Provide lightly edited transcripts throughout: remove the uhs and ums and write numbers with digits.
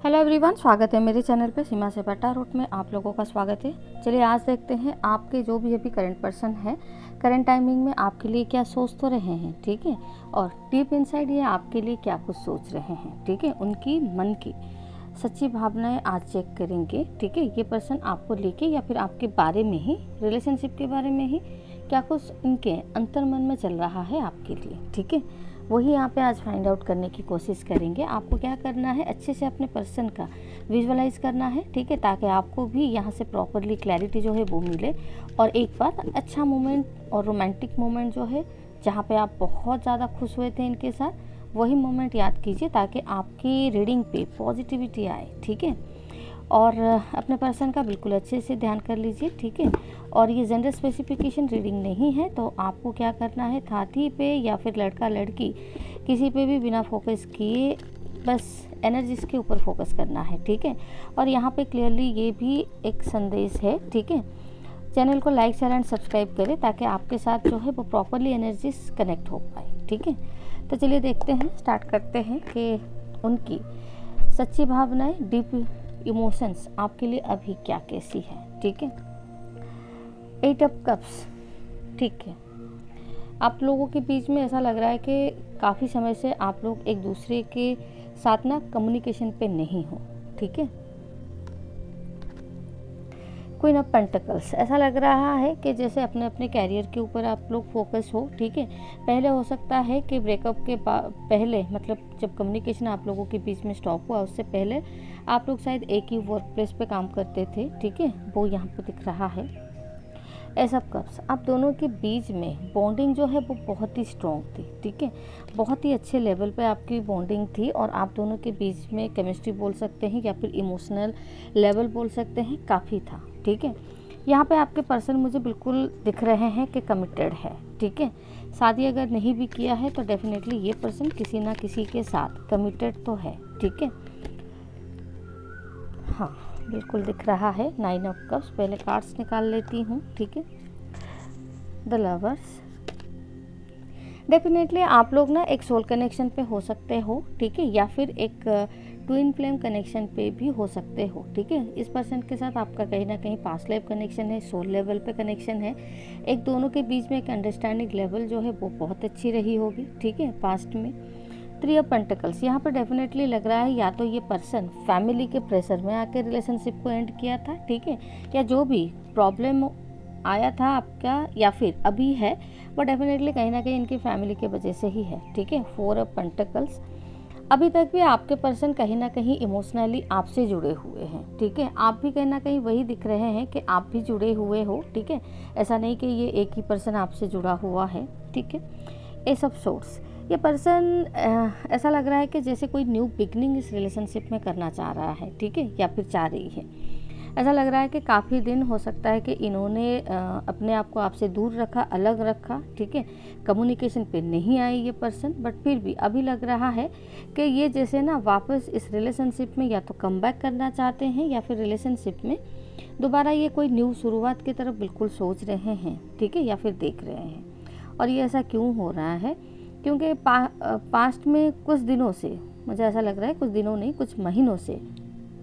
Hello everyone, स्वागत है मेरे चैनल पे सीमा से पट्टा रूट में आप लोगों का स्वागत है। चलिए आज देखते हैं आपके जो भी अभी करंट पर्सन है, करंट टाइमिंग में आपके लिए क्या सोच तो रहे हैं, ठीक है, और डीप इनसाइड ये आपके लिए क्या कुछ सोच रहे हैं, ठीक है। उनकी मन की सच्ची भावनाएं आज चेक करेंगे, ठीक है। ये पर्सन आपको लेके या फिर आपके बारे में ही, रिलेशनशिप के बारे में ही क्या कुछ इनके अंतर मन में चल रहा है आपके लिए, ठीक है। वही यहाँ पे आज फाइंड आउट करने की कोशिश करेंगे। आपको क्या करना है, अच्छे से अपने पर्सन का विजुअलाइज करना है, ठीक है, ताकि आपको भी यहाँ से प्रॉपरली क्लैरिटी जो है वो मिले। और एक बार अच्छा मोमेंट और रोमांटिक मोमेंट जो है, जहाँ पे आप बहुत ज़्यादा खुश हुए थे इनके साथ, वही मोमेंट याद कीजिए ताकि आपकी रीडिंग पे पॉजिटिविटी आए, ठीक है। और अपने पर्सन का बिल्कुल अच्छे से ध्यान कर लीजिए, ठीक है। और ये जेंडर स्पेसिफिकेशन रीडिंग नहीं है, तो आपको क्या करना है, साथी पे या फिर लड़का लड़की किसी पे भी बिना फोकस किए बस एनर्जीज के ऊपर फोकस करना है, ठीक है। और यहाँ पे क्लियरली ये भी एक संदेश है, ठीक है। चैनल को लाइक शेयर एंड सब्सक्राइब करें ताकि आपके साथ जो है वो प्रॉपरली एनर्जीज कनेक्ट हो पाए, ठीक है। तो चलिए देखते हैं, स्टार्ट करते हैं कि उनकी सच्ची भावनाएं, डीप इमोशंस आपके लिए अभी क्या कैसी है, ठीक है। 8 ऑफ कप्स, ठीक है। आप लोगों के बीच में ऐसा लग रहा है कि काफ़ी समय से आप लोग एक दूसरे के साथ ना कम्युनिकेशन पे नहीं हो, ठीक है। क्वीन ऑफ पेंटिकल्स, ऐसा लग रहा है कि जैसे अपने अपने कैरियर के ऊपर आप लोग फोकस हो, ठीक है। पहले हो सकता है कि ब्रेकअप के पहले, मतलब जब कम्युनिकेशन आप लोगों के बीच में स्टॉप हुआ उससे पहले आप लोग शायद एक ही वर्क प्लेस पे काम करते थे, ठीक है। वो यहाँ पे दिख रहा है। एस ऑफ कप्स, आप दोनों के बीच में बॉन्डिंग जो है वो बहुत ही स्ट्रॉन्ग थी, ठीक है। बहुत ही अच्छे लेवल पे आपकी बॉन्डिंग थी और आप दोनों के बीच में केमिस्ट्री बोल सकते हैं या फिर इमोशनल लेवल बोल सकते हैं, काफ़ी था, ठीक है। यहाँ पे आपके पर्सन मुझे बिल्कुल दिख रहे हैं कि कमिटेड है, ठीक है। शादी अगर नहीं भी किया है तो डेफिनेटली ये पर्सन किसी ना किसी के साथ कमिटेड तो है, ठीक है। हाँ, बिल्कुल दिख रहा है। 9 ऑफ कप्स, पहले कार्ड्स निकाल लेती हूँ, ठीक है। द लवर्स, डेफिनेटली आप लोग ना एक सोल कनेक्शन पे हो सकते हो, ठीक है, या फिर एक ट्विन फ्लेम कनेक्शन पे भी हो सकते हो, ठीक है। इस पर्सन के साथ आपका कहीं ना कहीं पास्ट लाइफ कनेक्शन है, सोल लेवल पे कनेक्शन है। एक दोनों के बीच में एक अंडरस्टैंडिंग लेवल जो है वो बहुत अच्छी रही होगी, ठीक है, पास्ट में। 3 ऑफ पेंटिकल्स, यहाँ पर डेफिनेटली लग रहा है या तो ये पर्सन फैमिली के प्रेशर में आके रिलेशनशिप को एंड किया था, ठीक है, या जो भी प्रॉब्लम आया था आपका या फिर अभी है वो डेफिनेटली कहीं ना कहीं इनकी फैमिली के वजह से ही है, ठीक है। 4 ऑफ पेंटिकल्स, अभी तक भी आपके पर्सन कहीं ना कहीं इमोशनली आपसे जुड़े हुए हैं, ठीक है। आप भी कहीं ना कहीं वही दिख रहे हैं कि आप भी जुड़े हुए हो, ठीक है। ऐसा नहीं कि ये एक ही पर्सन आपसे जुड़ा हुआ है, ठीक है। एस ऑफ सोर्स, ये पर्सन ऐसा लग रहा है कि जैसे कोई न्यू बिगनिंग इस रिलेशनशिप में करना चाह रहा है, ठीक है, या फिर चाह रही है। ऐसा लग रहा है कि काफ़ी दिन हो सकता है कि इन्होंने अपने आप को आपसे दूर रखा, अलग रखा, ठीक है। कम्युनिकेशन पे नहीं आई ये पर्सन, बट फिर भी अभी लग रहा है कि ये जैसे ना वापस इस रिलेशनशिप में या तो कम बैक करना चाहते हैं या फिर रिलेशनशिप में दोबारा ये कोई न्यू शुरुआत की तरफ बिल्कुल सोच रहे हैं, ठीक है, या फिर देख रहे हैं। और ये ऐसा क्यों हो रहा है, क्योंकि पास्ट में कुछ दिनों से, मुझे ऐसा लग रहा है कुछ दिनों नहीं कुछ महीनों से,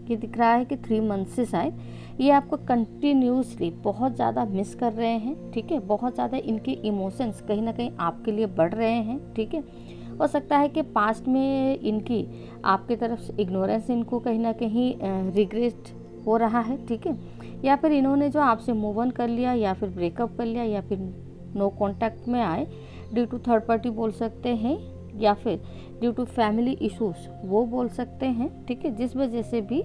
ये दिख रहा है कि 3 मंथ से शायद ये आपको कंटिन्यूसली बहुत ज़्यादा मिस कर रहे हैं, ठीक है। बहुत ज़्यादा इनके इमोशंस कहीं ना कहीं आपके लिए बढ़ रहे हैं, ठीक है। हो सकता है कि पास्ट में इनकी आपकी तरफ से इग्नोरेंस इनको कहीं ना कहीं रिग्रेट हो रहा है, ठीक है। या फिर इन्होंने जो आपसे मूव ऑन कर लिया या फिर ब्रेकअप कर लिया या फिर नो कॉन्टैक्ट में आए ड्यू टू थर्ड पार्टी बोल सकते हैं या फिर ड्यू टू फैमिली इश्यूज वो बोल सकते हैं, ठीक है। जिस वजह से भी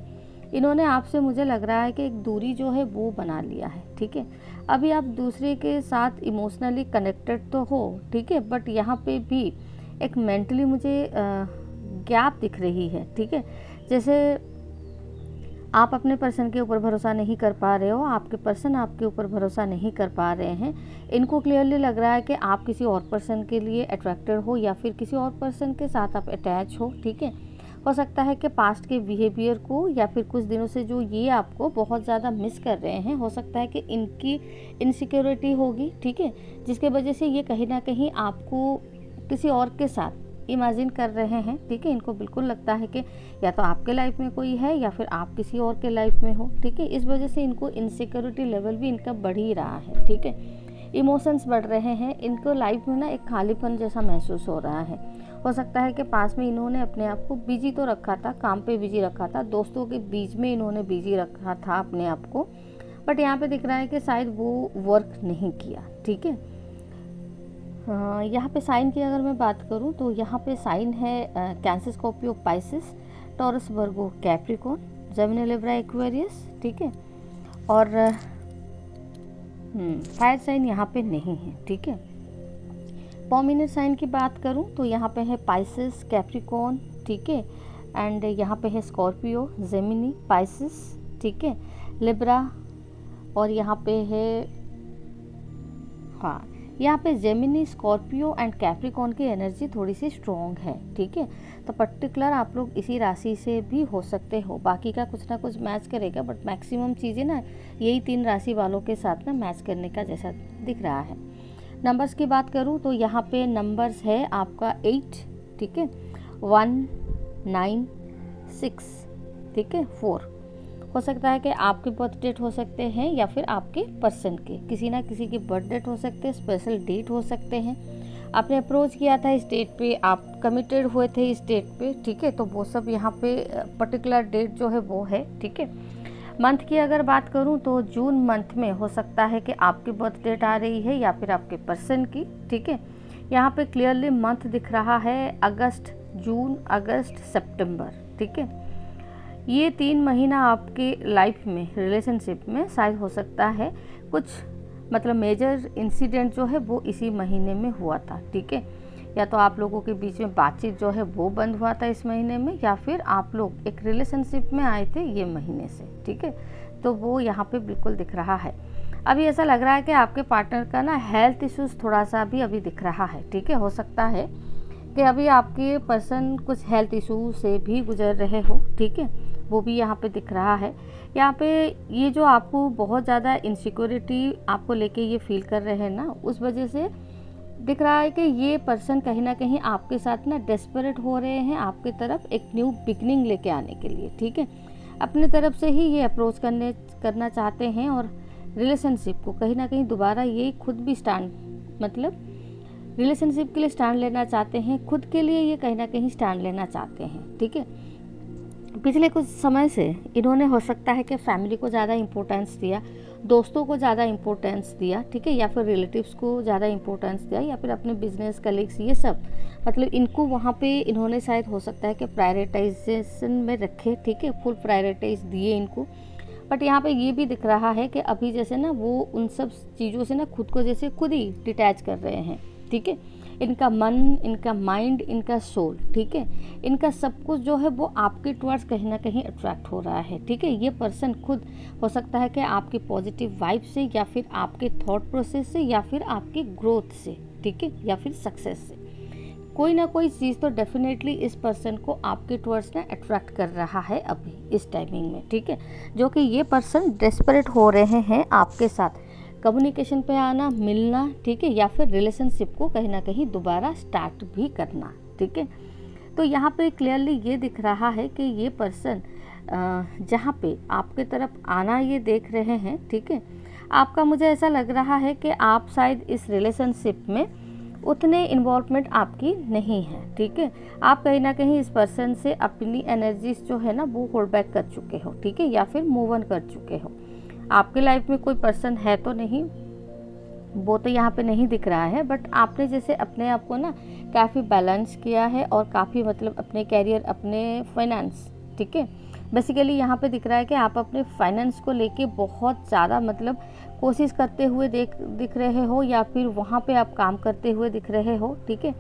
इन्होंने आपसे, मुझे लग रहा है कि एक दूरी जो है वो बना लिया है, ठीक है। अभी आप दूसरे के साथ इमोशनली कनेक्टेड तो हो, ठीक है, बट यहाँ पे भी एक मेंटली मुझे गैप दिख रही है, ठीक है। जैसे आप अपने पर्सन के ऊपर भरोसा नहीं कर पा रहे हो, आपके पर्सन आपके ऊपर भरोसा नहीं कर पा रहे हैं। इनको क्लियरली लग रहा है कि आप किसी और पर्सन के लिए अट्रैक्टेड हो या फिर किसी और पर्सन के साथ आप अटैच हो, ठीक है। हो सकता है कि पास्ट के बिहेवियर को या फिर कुछ दिनों से जो ये आपको बहुत ज़्यादा मिस कर रहे हैं, हो सकता है कि इनकी इनसिक्योरिटी होगी, ठीक है, जिसके वजह से ये कहीं ना कहीं आपको किसी और के साथ इमेजिन कर रहे हैं, ठीक है। इनको बिल्कुल लगता है कि या तो आपके लाइफ में कोई है या फिर आप किसी और के लाइफ में हो, ठीक है। इस वजह से इनको इनसिक्योरिटी लेवल भी इनका बढ़ ही रहा है, ठीक है। इमोशंस बढ़ रहे हैं, इनको लाइफ में ना एक खालीपन जैसा महसूस हो रहा है। हो सकता है कि पास में इन्होंने अपने आप को बिजी तो रखा था, काम पे बिजी रखा था, दोस्तों के बीच में इन्होंने बिजी रखा था अपने आप को, बट यहाँ पे दिख रहा है कि शायद वो वर्क नहीं किया, ठीक है। यहाँ पे साइन की अगर मैं बात करूँ तो यहाँ पे साइन है कैंसर, स्कॉर्पियो, पाइसिस, टॉरस, वर्गो, कैप्रिकॉर्न, जेमिनी, लिब्रा, एक्वेरियस, ठीक है। और फायर साइन यहाँ पे नहीं है, ठीक है। प्रोमिनेंट साइन की बात करूँ तो यहाँ पे है पाइसिस, कैप्रिकॉर्न, ठीक है। एंड यहाँ पे है स्कॉर्पियो, जेमिनी, पाइसिस, ठीक है, लिब्रा, और यहाँ पे है, हाँ, यहाँ पे जेमिनी, स्कॉर्पियो एंड कैप्रिकॉर्न की एनर्जी थोड़ी सी स्ट्रॉन्ग है, ठीक है। तो पर्टिकुलर आप लोग इसी राशि से भी हो सकते हो, बाकी का कुछ ना कुछ मैच करेगा, बट मैक्सिमम चीज़ें ना यही 3 राशि वालों के साथ ना मैच करने का जैसा दिख रहा है। नंबर्स की बात करूँ तो यहाँ पे नंबर्स है आपका 8, ठीक है, 1, 9, 6, ठीक है, 4। हो सकता है कि आपके बर्थ डेट हो सकते हैं या फिर आपके पर्सन के, किसी ना किसी के बर्थ डेट हो सकते हैं, स्पेशल डेट हो सकते हैं। आपने अप्रोच किया था इस डेट पे, आप कमिटेड हुए थे इस डेट पे, ठीक है। तो वो सब यहाँ पे पर्टिकुलर डेट जो है वो है, ठीक है। मंथ की अगर बात करूँ तो जून मंथ में हो सकता है कि आपकी बर्थ डेट आ रही है या फिर आपके पर्सन की, ठीक है। यहाँ पे क्लियरली मंथ दिख रहा है अगस्त, जून, अगस्त, सितंबर, ठीक है। ये 3 महीना आपके लाइफ में, रिलेशनशिप में शायद हो सकता है कुछ मतलब मेजर इंसिडेंट जो है वो इसी महीने में हुआ था, ठीक है। या तो आप लोगों के बीच में बातचीत जो है वो बंद हुआ था इस महीने में, या फिर आप लोग एक रिलेशनशिप में आए थे ये महीने से, ठीक है। तो वो यहाँ पे बिल्कुल दिख रहा है। अभी ऐसा लग रहा है कि आपके पार्टनर का ना हेल्थ इश्यूज थोड़ा सा भी अभी दिख रहा है, ठीक है। हो सकता है कि अभी आपके पर्सन कुछ हेल्थ इशू से भी गुजर रहे हो, ठीक है, वो भी यहाँ पे दिख रहा है। यहाँ पे ये जो आपको बहुत ज़्यादा इनसिक्योरिटी आपको लेके ये फील कर रहे हैं ना, उस वजह से दिख रहा है कि ये पर्सन कहीं ना कहीं आपके साथ ना डेस्परेट हो रहे हैं आपके तरफ एक न्यू बिगनिंग लेके आने के लिए, ठीक है। अपने तरफ से ही ये अप्रोच करना चाहते हैं और रिलेशनशिप को कहीं ना कहीं दोबारा ये खुद भी स्टैंड, मतलब रिलेशनशिप के लिए स्टैंड लेना चाहते हैं, खुद के लिए ये कहीं ना कहीं स्टैंड लेना चाहते हैं, ठीक है। पिछले कुछ समय से इन्होंने हो सकता है कि फैमिली को ज़्यादा इम्पोर्टेंस दिया, दोस्तों को ज़्यादा इम्पोर्टेंस दिया, ठीक है, या फिर रिलेटिव्स को ज़्यादा इम्पोर्टेंस दिया, या फिर अपने बिजनेस कलीग्स, ये सब मतलब इनको वहाँ पे इन्होंने शायद हो सकता है कि प्रायोरिटाइजेशन में रखे, ठीक है, फुल प्रायोरिटाइज दिए इनको। बट यहाँ पे ये भी दिख रहा है कि अभी जैसे ना वो उन सब चीज़ों से ना खुद को जैसे खुद ही डिटैच कर रहे हैं, ठीक है। इनका मन, इनका माइंड, इनका सोल, ठीक है, इनका सब कुछ जो है वो आपके टुवर्ड्स कहीं ना कहीं अट्रैक्ट हो रहा है, ठीक है। ये पर्सन खुद हो सकता है कि आपके पॉजिटिव वाइब से, या फिर आपके थॉट प्रोसेस से, या फिर आपके ग्रोथ से, ठीक है, या फिर सक्सेस से, कोई ना कोई चीज़ तो डेफिनेटली इस पर्सन को आपके टुवर्ड्स ना अट्रैक्ट कर रहा है अभी इस टाइमिंग में, ठीक है। जो कि ये पर्सन डेस्परेट हो रहे हैं आपके साथ कम्युनिकेशन पे आना, मिलना, ठीक है, या फिर रिलेशनशिप को कहीं ना कहीं दोबारा स्टार्ट भी करना, ठीक है। तो यहाँ पे क्लियरली ये दिख रहा है कि ये पर्सन जहाँ पे आपके तरफ आना ये देख रहे हैं, ठीक है, आपका मुझे ऐसा लग रहा है कि आप शायद इस रिलेशनशिप में उतने इन्वॉल्वमेंट आपकी नहीं है, ठीक है। आप कहीं ना कहीं इस पर्सन से अपनी एनर्जीज जो है ना वो होल्ड बैक कर चुके हो, ठीक है, या फिर मूव ऑन कर चुके हो। आपके लाइफ में कोई पर्सन है तो नहीं, वो तो यहाँ पे नहीं दिख रहा है, बट आपने जैसे अपने आप को ना काफ़ी बैलेंस किया है और काफ़ी मतलब अपने कैरियर, अपने फाइनेंस, ठीक है, बेसिकली यहाँ पे दिख रहा है कि आप अपने फाइनेंस को लेके बहुत ज़्यादा मतलब कोशिश करते हुए दिख रहे हो, या फिर वहाँ पे आप काम करते हुए दिख रहे हो, ठीक है।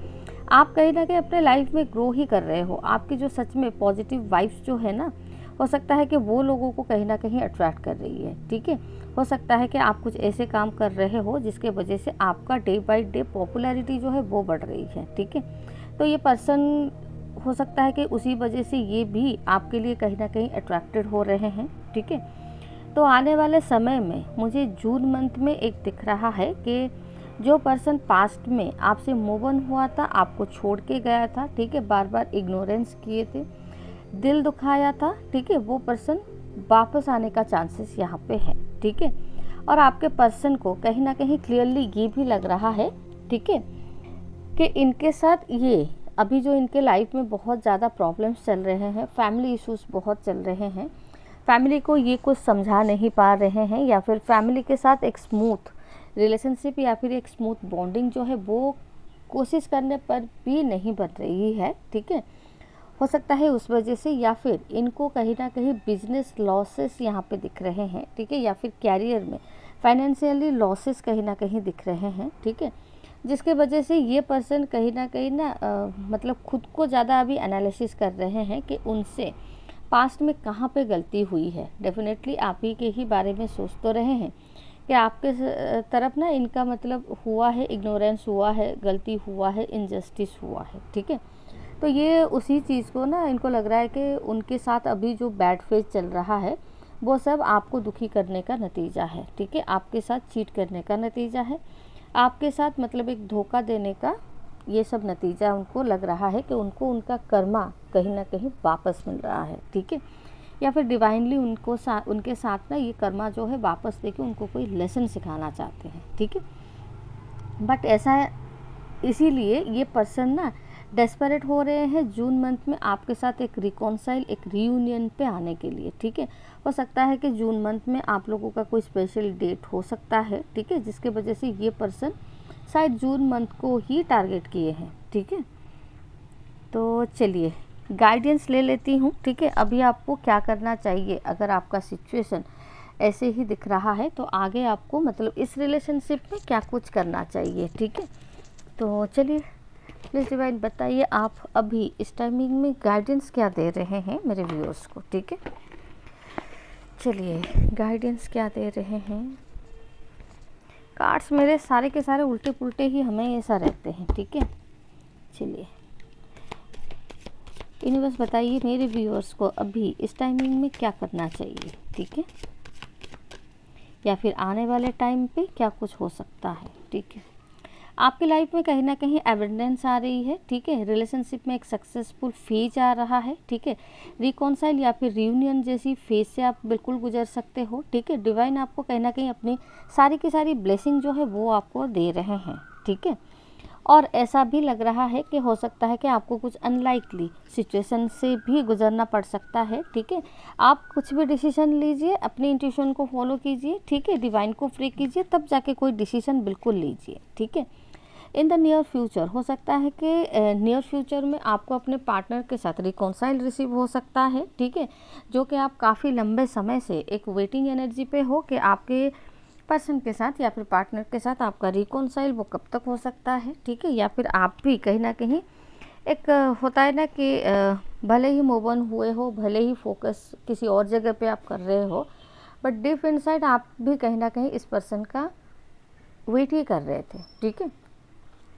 आप कहीं ना कहीं अपने लाइफ में ग्रो ही कर रहे हो। आपकी जो सच में पॉजिटिव वाइब्स जो है ना, हो सकता है कि वो लोगों को कहीं ना कहीं अट्रैक्ट कर रही है, ठीक है। हो सकता है कि आप कुछ ऐसे काम कर रहे हो जिसके वजह से आपका डे बाय डे पॉपुलैरिटी जो है वो बढ़ रही है, ठीक है। तो ये पर्सन हो सकता है कि उसी वजह से ये भी आपके लिए कहीं ना कहीं अट्रैक्टेड हो रहे हैं, ठीक है। तो आने वाले समय में मुझे जून मंथ में एक दिख रहा है कि जो पर्सन पास्ट में आपसे मूव ऑन हुआ था, आपको छोड़ के गया था, ठीक है, बार बार इग्नोरेंस किए थे, दिल दुखाया था, ठीक है, वो पर्सन वापस आने का चांसेस यहाँ पे है, ठीक है। और आपके पर्सन को कहीं ना कहीं क्लियरली ये भी लग रहा है, ठीक है, कि इनके साथ ये अभी जो इनके लाइफ में बहुत ज़्यादा प्रॉब्लम्स चल रहे हैं, फैमिली इश्यूज बहुत चल रहे हैं, फैमिली को ये कुछ समझा नहीं पा रहे हैं, या फिर फैमिली के साथ एक स्मूथ रिलेशनशिप या फिर एक स्मूथ बॉन्डिंग जो है वो कोशिश करने पर भी नहीं बन रही है, ठीक है। हो सकता है उस वजह से, या फिर इनको कहीं ना कहीं बिजनेस लॉसेस यहाँ पे दिख रहे हैं, ठीक है, या फिर कैरियर में फाइनेंशियली लॉसेस कहीं ना कहीं दिख रहे हैं, ठीक है, जिसके वजह से ये पर्सन कहीं ना मतलब खुद को ज़्यादा अभी एनालिसिस कर रहे हैं कि उनसे पास्ट में कहाँ पे गलती हुई है। डेफिनेटली आप ही के ही बारे में सोच तो रहे हैं कि आपके तरफ ना इनका मतलब हुआ है, इग्नोरेंस हुआ है, गलती हुआ है, इनजस्टिस हुआ है, ठीक है। तो ये उसी चीज़ को ना इनको लग रहा है कि उनके साथ अभी जो बैड फेज चल रहा है वो सब आपको दुखी करने का नतीजा है, ठीक है, आपके साथ चीट करने का नतीजा है, आपके साथ मतलब एक धोखा देने का ये सब नतीजा उनको लग रहा है कि उनको उनका कर्मा कहीं ना कहीं वापस मिल रहा है, ठीक है, या फिर डिवाइनली उनको उनके साथ ना ये कर्मा जो है वापस देके उनको कोई लेसन सिखाना चाहते हैं, ठीक है। बट ऐसा है, इसीलिए ये पर्सन ना डेस्परेट हो रहे हैं जून मंथ में आपके साथ एक रिकॉन्साइल, एक रीयूनियन पे आने के लिए, ठीक है। हो सकता है कि जून मंथ में आप लोगों का कोई स्पेशल डेट हो सकता है, ठीक है, जिसके वजह से ये पर्सन शायद जून मंथ को ही टारगेट किए हैं, ठीक है। तो चलिए गाइडेंस ले लेती हूँ, ठीक है। अभी आपको क्या करना चाहिए, अगर आपका सिचुएशन ऐसे ही दिख रहा है तो आगे आपको मतलब इस रिलेशनशिप में क्या कुछ करना चाहिए, ठीक है। तो चलिए प्लीज़ डिवाइन बताइए आप अभी इस टाइमिंग में गाइडेंस क्या दे रहे हैं मेरे व्यूअर्स को, ठीक है। चलिए गाइडेंस क्या दे रहे हैं। कार्ड्स मेरे सारे के सारे उल्टे पुल्टे ही हमें ऐसा रहते हैं, ठीक है। चलिए यूनिवर्स बताइए मेरे व्यूअर्स को अभी इस टाइमिंग में क्या करना चाहिए, ठीक है, या फिर आने वाले टाइम पे क्या कुछ हो सकता है, ठीक है। आपकी लाइफ में कहीं ना कहीं एविडेंस आ रही है, ठीक है, रिलेशनशिप में एक सक्सेसफुल फेज आ रहा है, ठीक है, रिकॉन्साइल या फिर रियूनियन जैसी फेज से आप बिल्कुल गुजर सकते हो, ठीक है। डिवाइन आपको कहीं ना कहीं अपनी सारी की सारी ब्लेसिंग जो है वो आपको दे रहे हैं, ठीक है। और ऐसा भी लग रहा है कि हो सकता है कि आपको कुछ अनलाइकली सिचुएशन से भी गुजरना पड़ सकता है, ठीक है। आप कुछ भी डिसीजन लीजिए, अपनी इंट्यूशन को फॉलो कीजिए, ठीक है, डिवाइन को फ्री कीजिए, तब जाके कोई डिसीजन बिल्कुल लीजिए, ठीक है। इन द नियर फ्यूचर हो सकता है कि नियर फ्यूचर में आपको अपने पार्टनर के साथ रिकॉन्साइल रिसीव हो सकता है, ठीक है, जो कि आप काफ़ी लंबे समय से एक वेटिंग एनर्जी पे हो कि आपके पर्सन के साथ या फिर पार्टनर के साथ आपका रिकॉन्साइल वो कब तक हो सकता है, ठीक है। या फिर आप भी कहीं ना कहीं एक होता है ना कि भले ही मूव ऑन हुए हो, भले ही फोकस किसी और जगह पे आप कर रहे हो, बट डीप इनसाइड आप भी कहीं ना कहीं इस पर्सन का वेट ही कर रहे थे, ठीक है,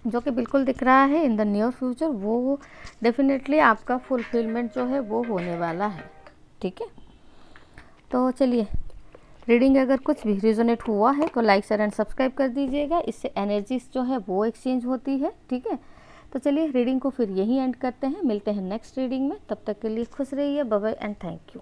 जो कि बिल्कुल दिख रहा है इन द नियर फ्यूचर वो डेफिनेटली आपका फुलफिलमेंट जो है वो होने वाला है, ठीक है। तो चलिए रीडिंग अगर कुछ भी रिजोनेट हुआ है तो लाइक शेयर एंड सब्सक्राइब कर दीजिएगा, इससे एनर्जीज जो है वो एक्सचेंज होती है, ठीक है। तो चलिए रीडिंग को फिर यहीं एंड करते हैं, मिलते हैं नेक्स्ट रीडिंग में, तब तक के लिए खुश रहिए, bye bye and thank you.